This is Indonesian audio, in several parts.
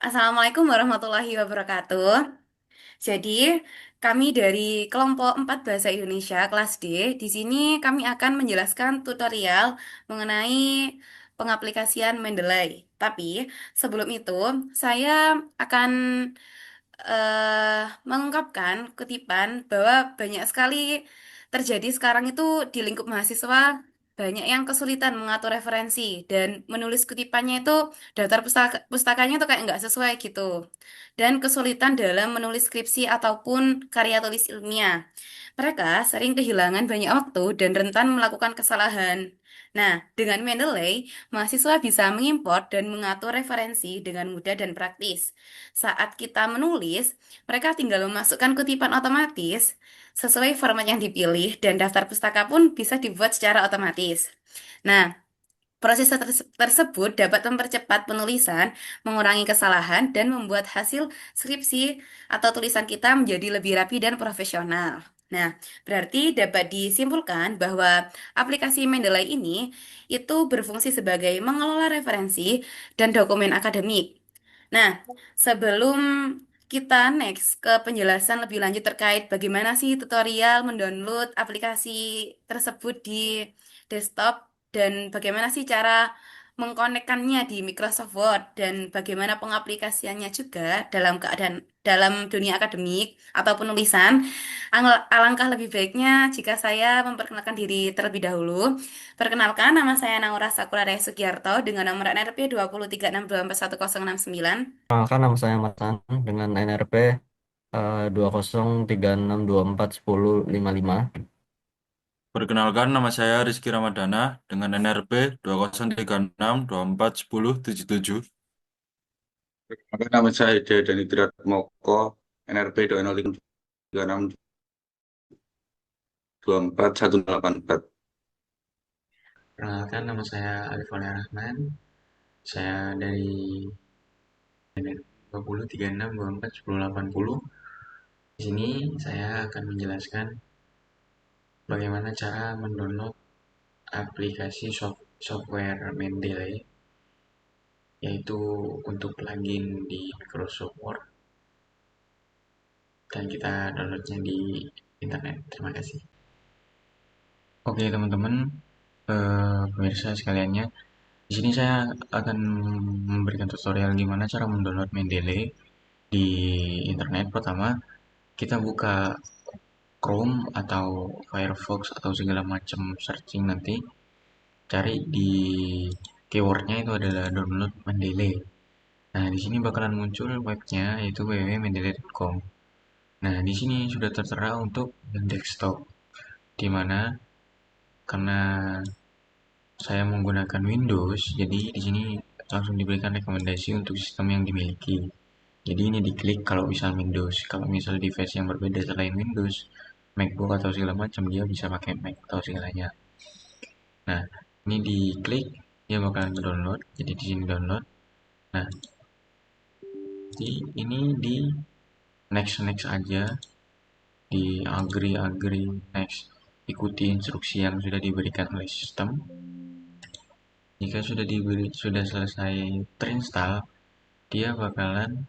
Assalamualaikum warahmatullahi wabarakatuh. Jadi, kami dari kelompok 4 Bahasa Indonesia kelas D, di sini kami akan menjelaskan tutorial mengenai pengaplikasian Mendeley. Tapi, sebelum itu, saya akan mengungkapkan kutipan bahwa banyak sekali terjadi sekarang itu di lingkup mahasiswa, banyak yang kesulitan mengatur referensi dan menulis kutipannya itu daftar pustakanya itu kayak nggak sesuai gitu, dan kesulitan dalam menulis skripsi ataupun karya tulis ilmiah. Mereka sering kehilangan banyak waktu dan rentan melakukan kesalahan. Nah, dengan Mendeley, mahasiswa bisa mengimport dan mengatur referensi dengan mudah dan praktis. Saat kita menulis, mereka tinggal memasukkan kutipan otomatis sesuai format yang dipilih dan daftar pustaka pun bisa dibuat secara otomatis. Nah, proses tersebut dapat mempercepat penulisan, mengurangi kesalahan, dan membuat hasil skripsi atau tulisan kita menjadi lebih rapi dan profesional. Nah, berarti dapat disimpulkan bahwa aplikasi Mendeley ini itu berfungsi sebagai mengelola referensi dan dokumen akademik. Nah, sebelum kita next ke penjelasan lebih lanjut terkait bagaimana sih tutorial mendownload aplikasi tersebut di desktop dan bagaimana sih cara mengkonekkannya di Microsoft Word dan bagaimana pengaplikasiannya juga dalam dunia akademik atau penulisan. Alangkah lebih baiknya jika saya memperkenalkan diri terlebih dahulu. Perkenalkan, nama saya Naura Sakulara Sugiarto dengan nomor NRP 20362411069. Perkenalkan, nama saya Matan dengan NRP 2036241055. Perkenalkan, nama saya Rizky Ramadana dengan NRP 2036241077. Perkenalkan, nama saya Hidayat Dani Moko, NRP 20362624184. Perkenalkan, nama saya Alif Wali Rahman. Saya dari 2036241080. Di sini saya akan menjelaskan bagaimana cara mendownload aplikasi software Mendeley, yaitu untuk plugin di Microsoft Word, dan kita downloadnya di internet. Terima kasih. Oke teman-teman, pemirsa sekaliannya, di sini saya akan memberikan tutorial gimana cara mendownload Mendeley di internet. Pertama, kita buka Chrome atau Firefox atau segala macam searching, nanti cari di keywordnya itu adalah download Mendeley. Nah, di sini bakalan muncul webnya yaitu www.mendeley.com. Nah, di sini sudah tertera untuk desktop, di mana karena saya menggunakan Windows, jadi di sini langsung diberikan rekomendasi untuk sistem yang dimiliki. Jadi ini diklik kalau misal Windows. Kalau misal device yang berbeda selain Windows, MacBook atau segala macam, dia bisa pakai Mac atau segalanya. Nah, ini diklik, dia bakalan download. Jadi di sini download. Nah, ini di next next aja, di agree next. Ikuti instruksi yang sudah diberikan oleh sistem. Jika sudah selesai terinstall, dia bakalan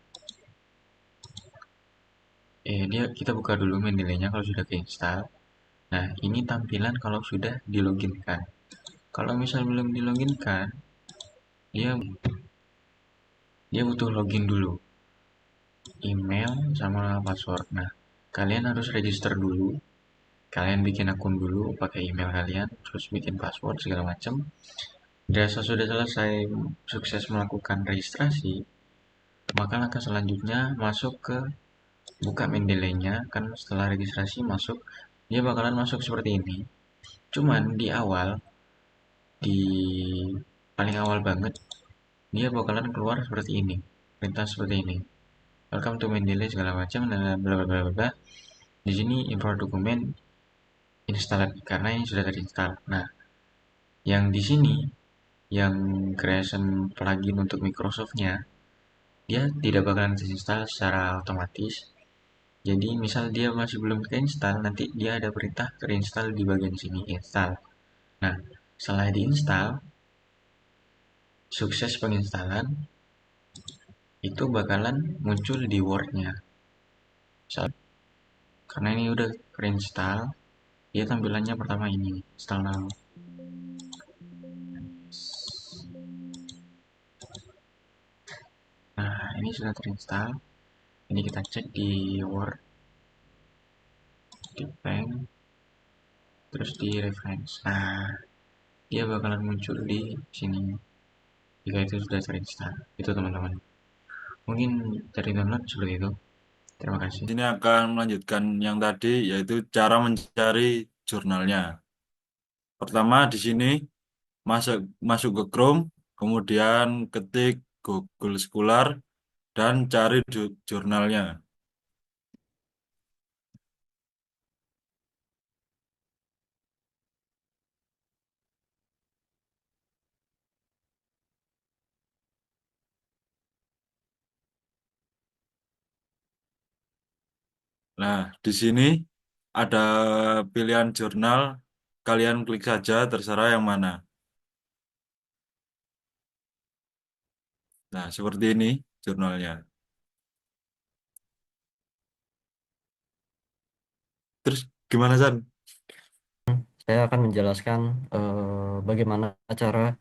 kita buka dulu Mendeley-nya kalau sudah keinstall. Nah, ini tampilan kalau sudah diloginkan. Kalau misal belum diloginkan, dia dia butuh login dulu, email sama password. Nah, kalian harus register dulu. Kalian bikin akun dulu pakai email kalian, terus bikin password segala macam. Jika sudah selesai sukses melakukan registrasi, maka langkah selanjutnya masuk ke buka Mendeley-nya. Kan setelah registrasi masuk, dia bakalan masuk seperti ini. Cuman di paling awal banget, dia bakalan keluar seperti ini, perintah seperti ini, welcome to Mendeley segala macam dan bla bla bla bla. Di sini import dokumen install karena ini sudah terinstall. Nah, yang di sini yang creation plugin untuk Microsoft-nya, dia tidak bakalan terinstall secara otomatis. Jadi misal dia masih belum keinstall, nanti dia ada perintah terinstall di bagian sini, install. Nah, setelah diinstal, sukses penginstalan, itu bakalan muncul di Word-nya. Karena ini udah keinstall, dia tampilannya pertama ini, install now. Nah, ini sudah terinstall. Ini kita cek di Word, di Bank, terus di Reference. Nah, dia bakalan muncul di sini jika itu sudah terinstall. Itu teman-teman. Mungkin dari download seperti itu. Terima kasih. Ini akan melanjutkan yang tadi, yaitu cara mencari jurnalnya. Pertama di sini masuk masuk ke Chrome, kemudian ketik Google Scholar dan cari jurnalnya. Nah, di sini ada pilihan jurnal, kalian klik saja terserah yang mana. Nah, seperti ini jurnalnya. Terus gimana, San? Saya akan menjelaskan bagaimana cara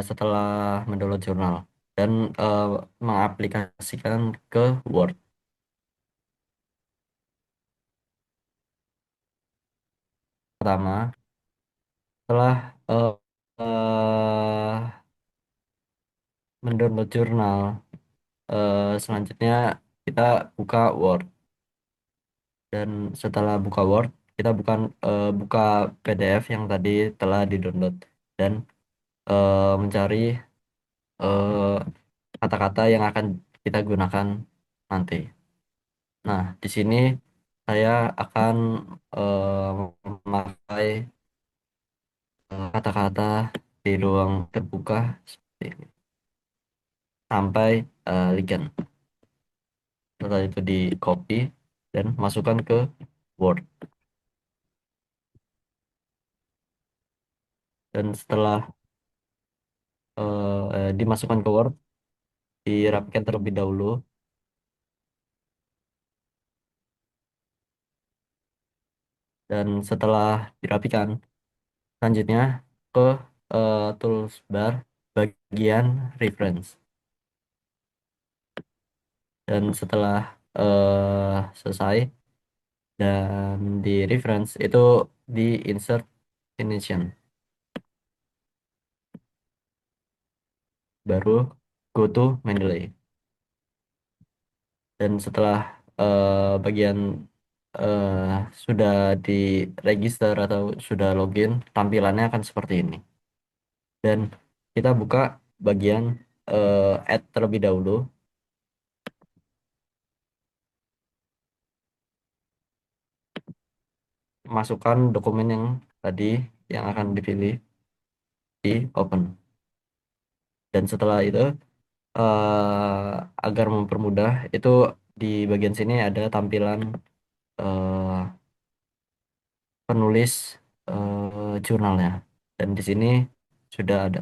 setelah mendownload jurnal dan eh, mengaplikasikan ke Word. Pertama, setelah eh, mendownload jurnal, selanjutnya kita buka Word. Dan setelah buka Word, kita buka PDF yang tadi telah di-download dan mencari eh, kata-kata yang akan kita gunakan nanti. Nah, di sini saya akan memakai kata-kata di ruang terbuka seperti ini sampai ligand. Setelah itu di copy dan masukkan ke Word. Dan setelah dimasukkan ke Word, dirapikan terlebih dahulu. Dan setelah dirapikan, selanjutnya ke tools bar bagian reference. Dan setelah selesai dan di reference itu di insert definition. Baru go to Mendeley. Dan setelah bagian eh, sudah di register atau sudah login, tampilannya akan seperti ini. Dan kita buka bagian add terlebih dahulu. Masukkan dokumen yang tadi yang akan dipilih di open. Dan setelah itu agar mempermudah itu di bagian sini ada tampilan eh, penulis jurnalnya. Dan di sini sudah ada.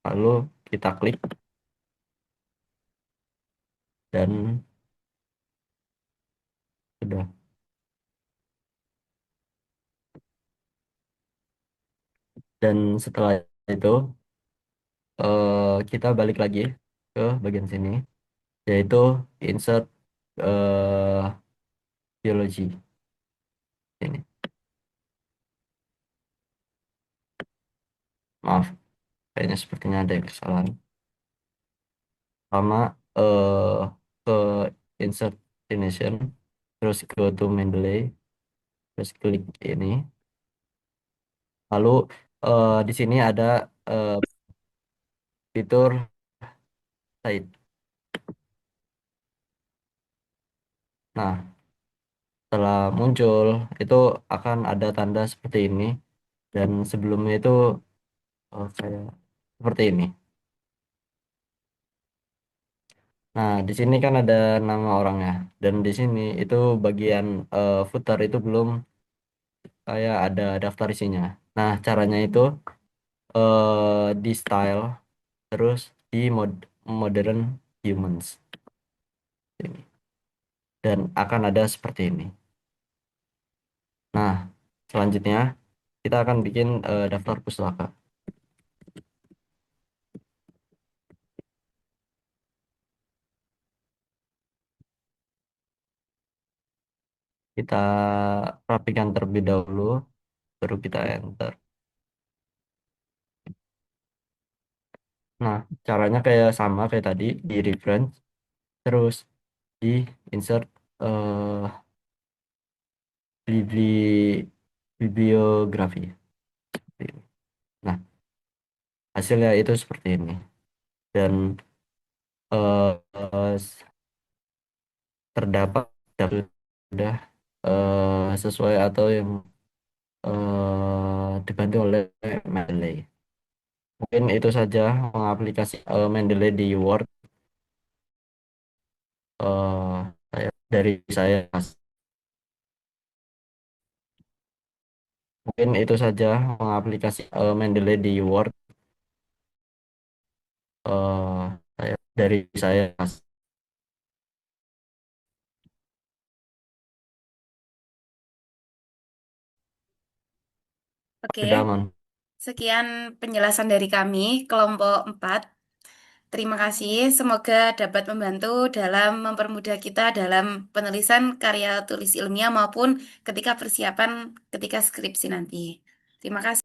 Lalu kita klik dan sudah. Dan setelah itu kita balik lagi ke bagian sini, yaitu insert biologi ini. Maaf, kayaknya sepertinya ada yang kesalahan. Pertama ke insert definition, terus go to Mendeley, terus klik ini. Lalu di sini ada eh, fitur site. Nah, setelah muncul itu akan ada tanda seperti ini dan sebelumnya itu kayak seperti ini. Nah, di sini kan ada nama orangnya dan di sini itu bagian footer itu belum kayak ada daftar isinya. Nah, caranya itu di style terus di modern humans ini. Dan akan ada seperti ini. Nah, selanjutnya kita akan bikin daftar pustaka. Kita rapikan terlebih dahulu, baru kita enter. Nah, caranya kayak sama kayak tadi, di reference, terus di insert bibliografi. Nah, hasilnya itu seperti ini. Dan eh, eh, terdapat sudah sesuai atau yang dibantu oleh Mendeley. Mungkin itu saja mengaplikasi Mendeley di Word dari saya. Mungkin itu saja mengaplikasi Mendeley di Word dari saya. Oke, Sudah aman. sekian penjelasan dari kami, kelompok 4. Terima kasih, semoga dapat membantu dalam mempermudah kita dalam penulisan karya tulis ilmiah maupun ketika persiapan ketika skripsi nanti. Terima kasih.